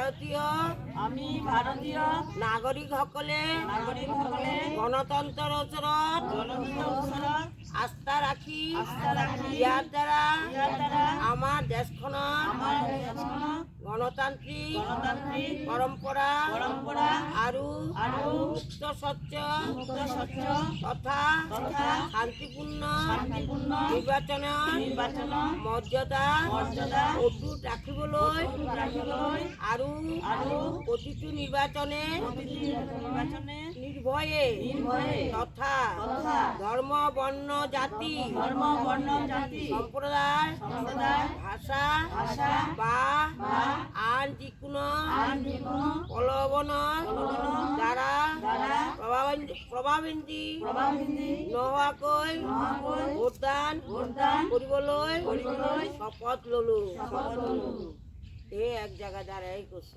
ভাৰতীয় নাগৰিক সকলে গণতন্ত্ৰৰ ওচৰত আস্থা ৰাখি ইয়াৰ দ্বাৰা আমাৰ দেশখনৰ গণতান্ত্ৰিক পৰম্পৰা আৰু মুক্ত স্বচ্ছ তথা শান্তিপূৰ্ণ নিৰ্বাচনৰ মৰ্যাদা অটুট ৰাখিবলৈ আৰু প্ৰতিটো নিৰ্বাচনে নিৰ্ভয়ে তথা ধৰ্ম বৰ্ণ জাতি সম্প্ৰদায় ভাষা বা আন যিকোনো প্ৰলোভনৰ দ্বাৰা প্ৰভাৱান্বিত নোহোৱাকৈ ভোটদান কৰিবলৈ শপত ললো। এই এক জায়গা দাঁড়াই করছে।